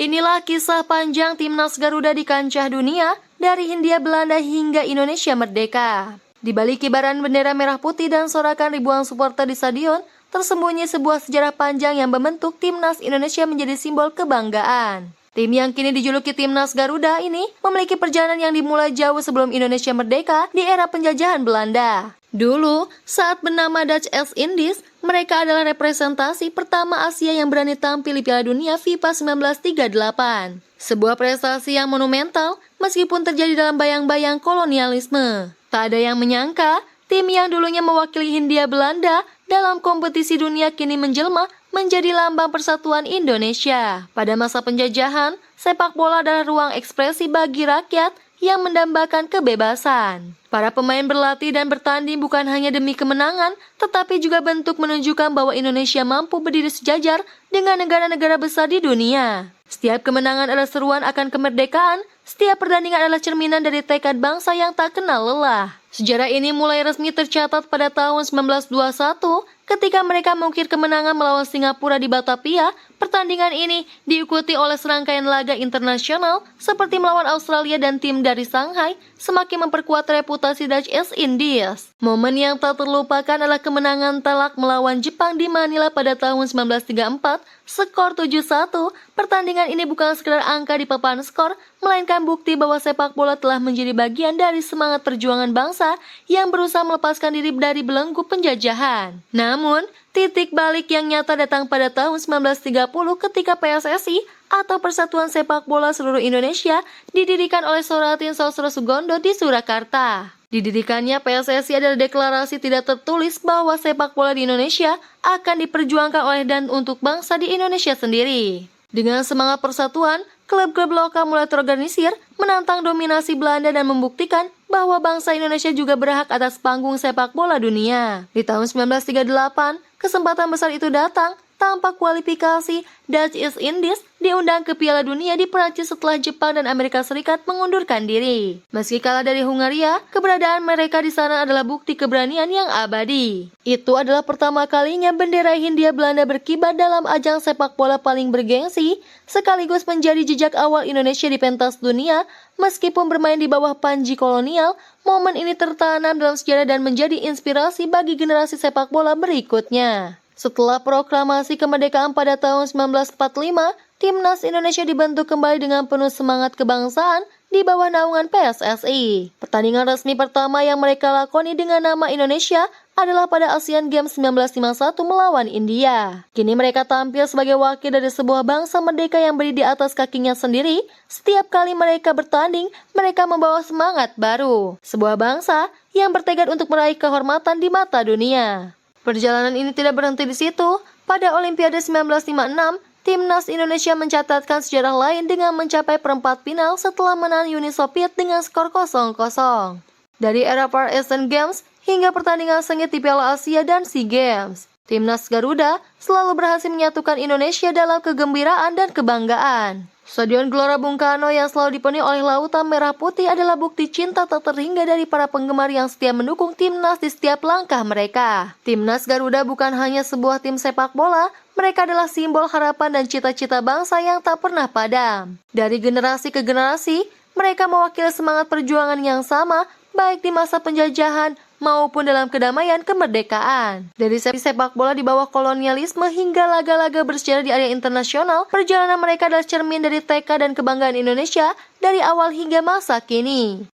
Inilah kisah panjang Timnas Garuda di kancah dunia, dari Hindia Belanda hingga Indonesia merdeka. Di balik kibaran bendera merah putih dan sorakan ribuan supporter di stadion, tersembunyi sebuah sejarah panjang yang membentuk Timnas Indonesia menjadi simbol kebanggaan. Tim yang kini dijuluki Timnas Garuda ini memiliki perjalanan yang dimulai jauh sebelum Indonesia merdeka di era penjajahan Belanda. Dulu, saat bernama Dutch East Indies, mereka adalah representasi pertama Asia yang berani tampil di Piala Dunia FIFA 1938. Sebuah prestasi yang monumental meskipun terjadi dalam bayang-bayang kolonialisme. Tak ada yang menyangka, tim yang dulunya mewakili Hindia Belanda dalam kompetisi dunia kini menjelma menjadi lambang persatuan Indonesia. Pada masa penjajahan, sepak bola adalah ruang ekspresi bagi rakyat yang mendambakan kebebasan. Para pemain berlatih dan bertanding bukan hanya demi kemenangan, tetapi juga bentuk menunjukkan bahwa Indonesia mampu berdiri sejajar dengan negara-negara besar di dunia. Setiap kemenangan adalah seruan akan kemerdekaan, setiap pertandingan adalah cerminan dari tekad bangsa yang tak kenal lelah. Sejarah ini mulai resmi tercatat pada tahun 1921 ketika mereka mengukir kemenangan melawan Singapura di Batavia. Pertandingan ini diikuti oleh serangkaian laga internasional seperti melawan Australia dan tim dari Shanghai, semakin memperkuat reputasi Dutch East Indies. Momen yang tak terlupakan adalah kemenangan telak melawan Jepang di Manila pada tahun 1934, skor 7-1. Pertandingan ini bukan sekedar angka di papan skor, melainkan bukti bahwa sepak bola telah menjadi bagian dari semangat perjuangan bangsa yang berusaha melepaskan diri dari belenggu penjajahan. Namun, titik balik yang nyata datang pada tahun 1930 ketika PSSI atau Persatuan Sepak Bola Seluruh Indonesia didirikan oleh Soeratin Sosrosoegondo di Surakarta. Didirikannya PSSI adalah deklarasi tidak tertulis bahwa sepak bola di Indonesia akan diperjuangkan oleh dan untuk bangsa di Indonesia sendiri. Dengan semangat persatuan, klub-klub lokal mulai terorganisir, menantang dominasi Belanda dan membuktikan bahwa bangsa Indonesia juga berhak atas panggung sepak bola dunia. Di tahun 1938, kesempatan besar itu datang. Tanpa kualifikasi, Dutch East Indies diundang ke Piala Dunia di Prancis setelah Jepang dan Amerika Serikat mengundurkan diri. Meski kalah dari Hungaria, keberadaan mereka di sana adalah bukti keberanian yang abadi. Itu adalah pertama kalinya bendera Hindia Belanda berkibar dalam ajang sepak bola paling bergengsi, sekaligus menjadi jejak awal Indonesia di pentas dunia. Meskipun bermain di bawah panji kolonial, momen ini tertanam dalam sejarah dan menjadi inspirasi bagi generasi sepak bola berikutnya. Setelah proklamasi kemerdekaan pada tahun 1945, Timnas Indonesia dibentuk kembali dengan penuh semangat kebangsaan di bawah naungan PSSI. Pertandingan resmi pertama yang mereka lakoni dengan nama Indonesia adalah pada Asian Games 1951 melawan India. Kini mereka tampil sebagai wakil dari sebuah bangsa merdeka yang berdiri di atas kakinya sendiri. Setiap kali mereka bertanding, mereka membawa semangat baru. Sebuah bangsa yang bertekad untuk meraih kehormatan di mata dunia. Perjalanan ini tidak berhenti di situ. Pada Olimpiade 1956, Timnas Indonesia mencatatkan sejarah lain dengan mencapai perempat final setelah menang Uni Soviet dengan skor 0-0. Dari era Far Eastern Games hingga pertandingan sengit di Piala Asia dan SEA Games, Timnas Garuda selalu berhasil menyatukan Indonesia dalam kegembiraan dan kebanggaan. Stadion Gelora Bung Karno yang selalu dipenuhi oleh lautan merah putih adalah bukti cinta tak terhingga dari para penggemar yang setia mendukung Timnas di setiap langkah mereka. Timnas Garuda bukan hanya sebuah tim sepak bola, mereka adalah simbol harapan dan cita-cita bangsa yang tak pernah padam. Dari generasi ke generasi, mereka mewakili semangat perjuangan yang sama, baik di masa penjajahan maupun dalam kedamaian kemerdekaan. Dari sepak bola di bawah kolonialisme hingga laga-laga bersejarah di area internasional, perjalanan mereka adalah cermin dari tekad dan kebanggaan Indonesia dari awal hingga masa kini.